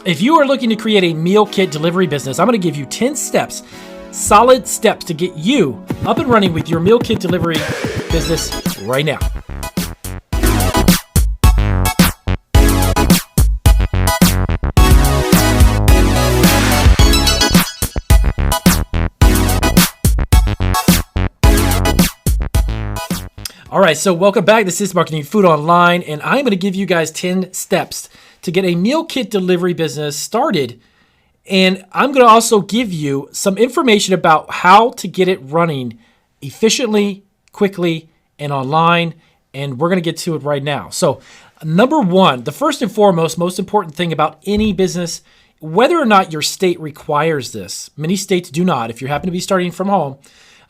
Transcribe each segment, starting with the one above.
If you are looking to create a meal kit delivery business, I'm going to give you 10 steps, solid steps to get you up and running with your meal kit delivery business right now. All right, so welcome back. This is Marketing Food Online, and I'm going to give you guys 10 steps to get a meal kit delivery business started. And I'm going to also give you some information about how to get it running efficiently, quickly, and online. And we're going to get to it right now. So number one, the first and foremost, most important thing about any business, whether or not your state requires this, many states do not, if you happen to be starting from home,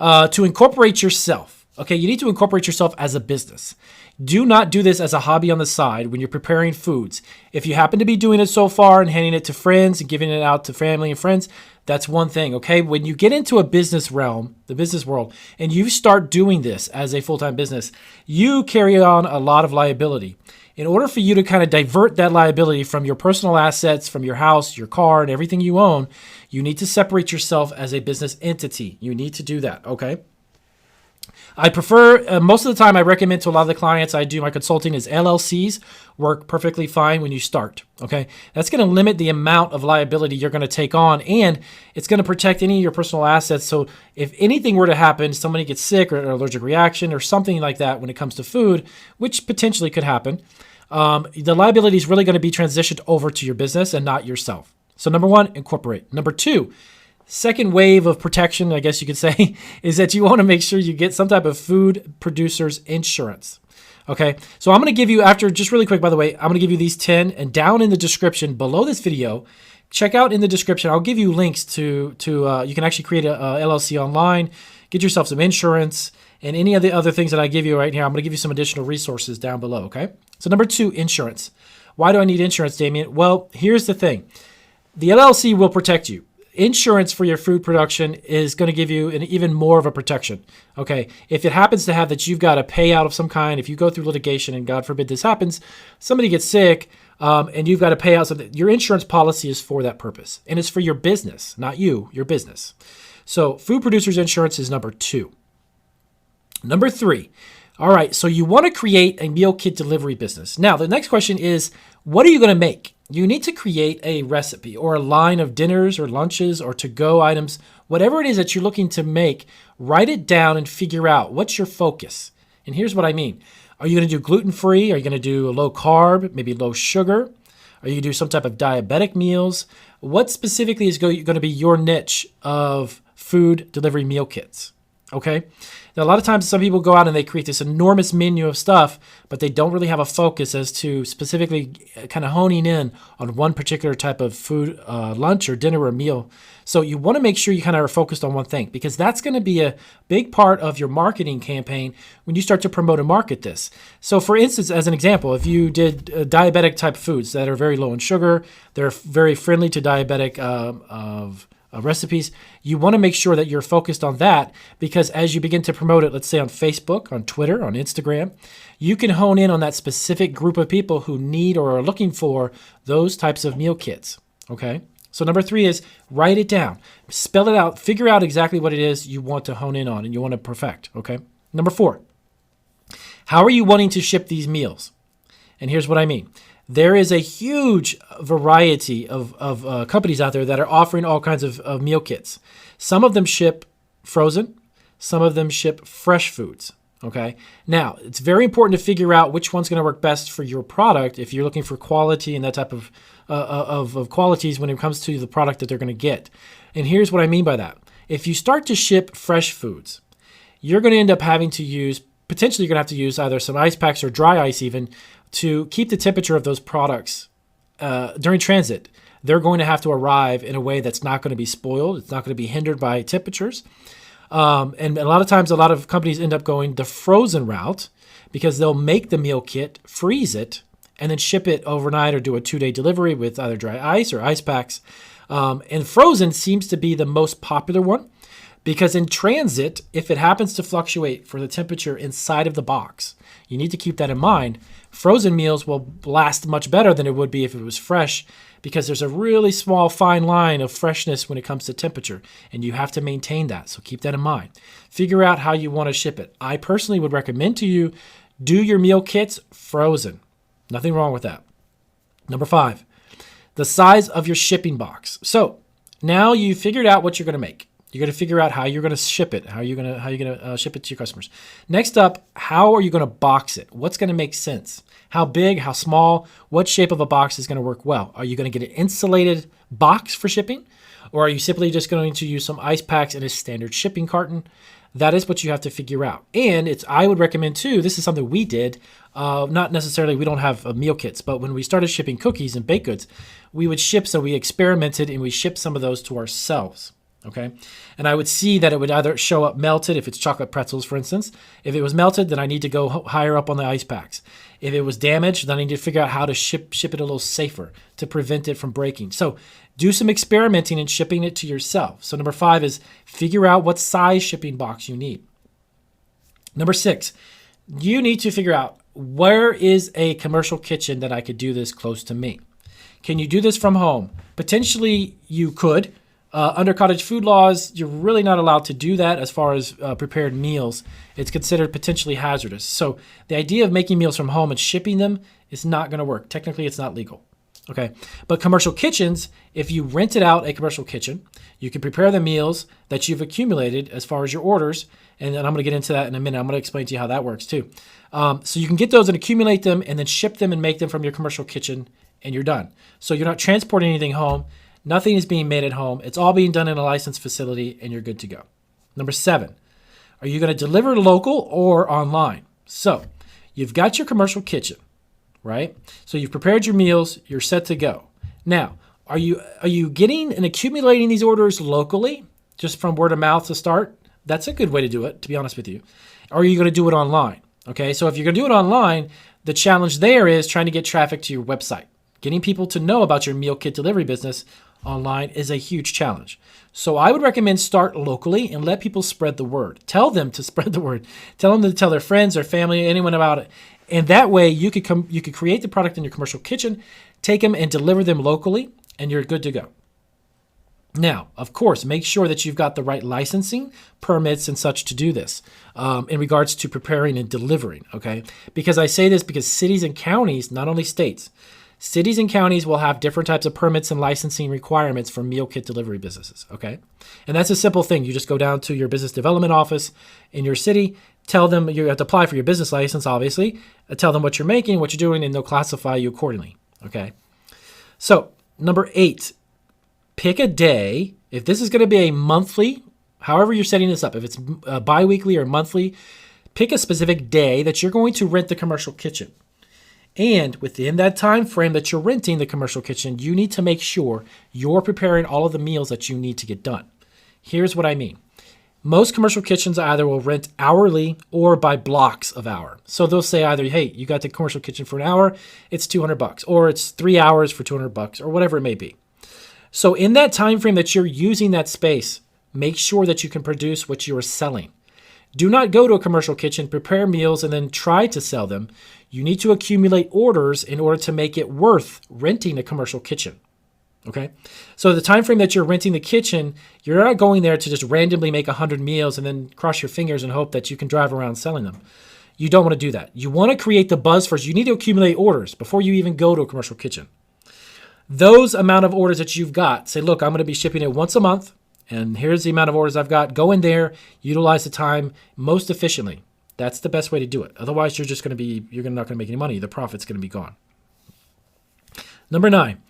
to incorporate yourself. Okay, you need to incorporate yourself as a business. Do not do this as a hobby on the side when you're preparing foods. If you happen to be doing it so far and handing it to friends and giving it out to family and friends, that's one thing, okay? When you get into a business realm, the business world, and you start doing this as a full-time business, you carry on a lot of liability. In order for you to kind of divert that liability from your personal assets, from your house, your car, and everything you own, you need to separate yourself as a business entity. You need to do that, okay? I prefer, most of the time I recommend to a lot of the clients I do my consulting is LLCs work perfectly fine when you start, okay? That's going to limit the amount of liability you're going to take on, and it's going to protect any of your personal assets. So if anything were to happen, somebody gets sick or an allergic reaction or something like that when it comes to food, which potentially could happen, the liability is really going to be transitioned over to your business and not yourself. So number one, incorporate. Number two, second wave of protection, I guess you could say, is that you want to make sure you get some type of food producer's insurance. Okay, so I'm going to give you, after just really quick, by the way, I'm going to give you these 10, and down in the description below this video, check out in the description, I'll give you links to you can actually create a LLC online, get yourself some insurance, and any of the other things that I give you right here. I'm going to give you some additional resources down below, okay? So number two, insurance. Why do I need insurance, Damien? Well, here's the thing. The LLC will protect you. Insurance for your food production is going to give you an even more of a protection. Okay, if it happens to have that you've got a payout of some kind, if you go through litigation and God forbid this happens, somebody gets sick and you've got to pay out something, your insurance policy is for that purpose. And it's for your business, not you, your business. So food producers insurance is number two. Number three, all right, so you want to create a meal kit delivery business. Now, the next question is, what are you going to make? You need to create a recipe or a line of dinners or lunches or to-go items, whatever it is that you're looking to make, write it down and figure out what's your focus. And here's what I mean. Are you going to do gluten-free? Are you going to do a low carb, maybe low sugar? Are you going to do some type of diabetic meals? What specifically is going to be your niche of food delivery meal kits? Okay. Now, a lot of times some people go out and they create this enormous menu of stuff, but they don't really have a focus as to specifically kind of honing in on one particular type of food, lunch or dinner or meal. So you want to make sure you kind of are focused on one thing, because that's going to be a big part of your marketing campaign when you start to promote and market this. So for instance, as an example, if you did diabetic type foods that are very low in sugar, they're very friendly to diabetic recipes, you want to make sure that you're focused on that, because as you begin to promote it, let's say on Facebook, on Twitter, on Instagram, you can hone in on that specific group of people who need or are looking for those types of meal kits, okay? So number three is write it down, spell it out, figure out exactly what it is you want to hone in on and you want to perfect, okay? Number four, how are you wanting to ship these meals? And here's what I mean. There is a huge variety of companies out there that are offering all kinds of meal kits. Some of them ship frozen. Some of them ship fresh foods. Okay. Now, it's very important to figure out which one's going to work best for your product if you're looking for quality and that type of qualities when it comes to the product that they're going to get. And here's what I mean by that. If you start to ship fresh foods, you're going to end up having to use, potentially you're going to have to use either some ice packs or dry ice even, to keep the temperature of those products during transit. They're going to have to arrive in a way that's not going to be spoiled. It's not going to be hindered by temperatures. And a lot of times, a lot of companies end up going the frozen route because they'll make the meal kit, freeze it, and then ship it overnight or do a 2-day delivery with either dry ice or ice packs. And frozen seems to be the most popular one because in transit, if it happens to fluctuate for the temperature inside of the box, you need to keep that in mind. Frozen meals will last much better than it would be if it was fresh, because there's a really small fine line of freshness when it comes to temperature, and you have to maintain that. So keep that in mind. Figure out how you want to ship it. I personally would recommend to you, do your meal kits frozen. Nothing wrong with that. Number 5, the size of your shipping box. So now you figured out what you're going to make. You're going to figure out how you're going to ship it, how you're going to ship it to your customers. Next up, how are you going to box it? What's going to make sense? How big, how small, what shape of a box is going to work well? Are you going to get an insulated box for shipping? Or are you simply just going to use some ice packs in a standard shipping carton? That is what you have to figure out. And I would recommend too, this is something we did, not necessarily, we don't have meal kits, but when we started shipping cookies and baked goods, we would ship, so we experimented and we shipped some of those to ourselves. Okay. And I would see that it would either show up melted, if it's chocolate pretzels, for instance. If it was melted, then I need to go higher up on the ice packs. If it was damaged, then I need to figure out how to ship it a little safer to prevent it from breaking. So do some experimenting and shipping it to yourself. So number 5 is figure out what size shipping box you need. Number 6, you need to figure out, where is a commercial kitchen that I could do this close to me? Can you do this from home? Potentially you could. Under cottage food laws, you're really not allowed to do that as far as prepared meals. It's considered potentially hazardous. So the idea of making meals from home and shipping them is not going to work. Technically, it's not legal. Okay. But commercial kitchens, if you rented out a commercial kitchen, you can prepare the meals that you've accumulated as far as your orders. And then I'm going to get into that in a minute. I'm going to explain to you how that works too. So you can get those and accumulate them and then ship them and make them from your commercial kitchen, and you're done. So you're not transporting anything home. Nothing is being made at home. It's all being done in a licensed facility, and you're good to go. Number 7, are you going to deliver local or online? So you've got your commercial kitchen, right? So you've prepared your meals. You're set to go. Now, are you getting and accumulating these orders locally, just from word of mouth to start? That's a good way to do it, to be honest with you. Or are you going to do it online? Okay, so if you're going to do it online, the challenge there is trying to get traffic to your website. Getting people to know about your meal kit delivery business online is a huge challenge. So I would recommend start locally and let people spread the word. Tell them to spread the word. Tell them to tell their friends, their family, anyone about it. And that way you could create the product in your commercial kitchen, take them and deliver them locally, and you're good to go. Now, of course, make sure that you've got the right licensing, permits, and such to do this in regards to preparing and delivering, okay? Because I say this because cities and counties, not only states, cities and counties will have different types of permits and licensing requirements for meal kit delivery businesses, okay? And that's a simple thing. You just go down to your business development office in your city, tell them you have to apply for your business license, obviously, tell them what you're making, what you're doing, and they'll classify you accordingly, okay? So, number 8, pick a day. If this is going to be a monthly, however you're setting this up, if it's bi-weekly or monthly, pick a specific day that you're going to rent the commercial kitchen. And within that time frame that you're renting the commercial kitchen, you need to make sure you're preparing all of the meals that you need to get done. Here's what I mean. Most commercial kitchens either will rent hourly or by blocks of hour. So they'll say either, hey, you got the commercial kitchen for an hour, it's $200, or it's 3 hours for $200, or whatever it may be. So in that time frame that you're using that space, make sure that you can produce what you are selling. Do not go to a commercial kitchen, prepare meals, and then try to sell them. You need to accumulate orders in order to make it worth renting a commercial kitchen. Okay? So the time frame that you're renting the kitchen, you're not going there to just randomly make 100 meals and then cross your fingers and hope that you can drive around selling them. You don't want to do that. You want to create the buzz first. You need to accumulate orders before you even go to a commercial kitchen. Those amount of orders that you've got, say, look, I'm going to be shipping it once a month, and here's the amount of orders I've got. Go in there, utilize the time most efficiently. That's the best way to do it. Otherwise, you're not going to make any money. The profit's going to be gone. Number 9,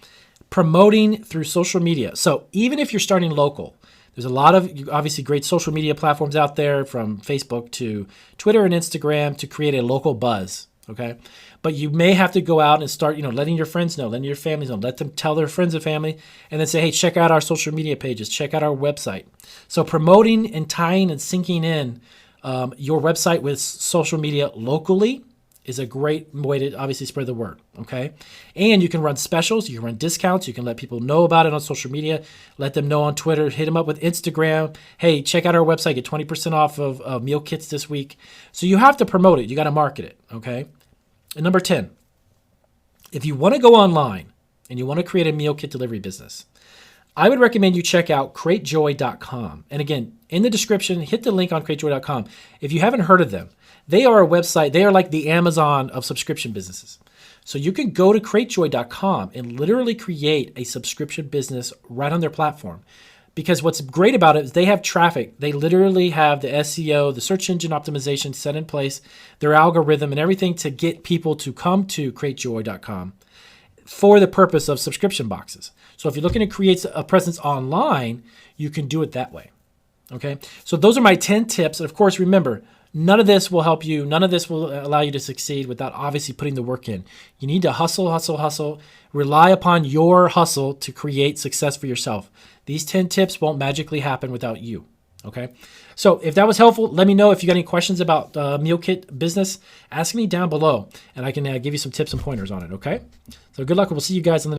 promoting through social media. So even if you're starting local, there's a lot of obviously great social media platforms out there, from Facebook to Twitter and Instagram, to create a local buzz. Okay. But you may have to go out and start, letting your friends know, letting your families know, let them tell their friends and family, and then say, hey, check out our social media pages, check out our website. So promoting and tying and syncing in your website with social media locally is a great way to obviously spread the word, okay? And you can run specials, you can run discounts, you can let people know about it on social media, let them know on Twitter, hit them up with Instagram. Hey, check out our website, get 20% off of meal kits this week. So you have to promote it, you got to market it, okay? And number 10, if you want to go online and you want to create a meal kit delivery business, I would recommend you check out createjoy.com. And again, in the description, hit the link on createjoy.com. If you haven't heard of them, they are a website. They are like the Amazon of subscription businesses. So you can go to createjoy.com and literally create a subscription business right on their platform. Because what's great about it is they have traffic. They literally have the SEO, the search engine optimization set in place, their algorithm and everything to get people to come to createjoy.com for the purpose of subscription boxes. So if you're looking to create a presence online, you can do it that way. Okay. So those are my 10 tips. And of course, remember, none of this will help you. None of this will allow you to succeed without obviously putting the work in. You need to hustle, hustle, hustle. Rely upon your hustle to create success for yourself. These 10 tips won't magically happen without you. Okay. So if that was helpful, let me know. If you got any questions about meal kit business, ask me down below and I can give you some tips and pointers on it. Okay. So good luck. We'll see you guys in the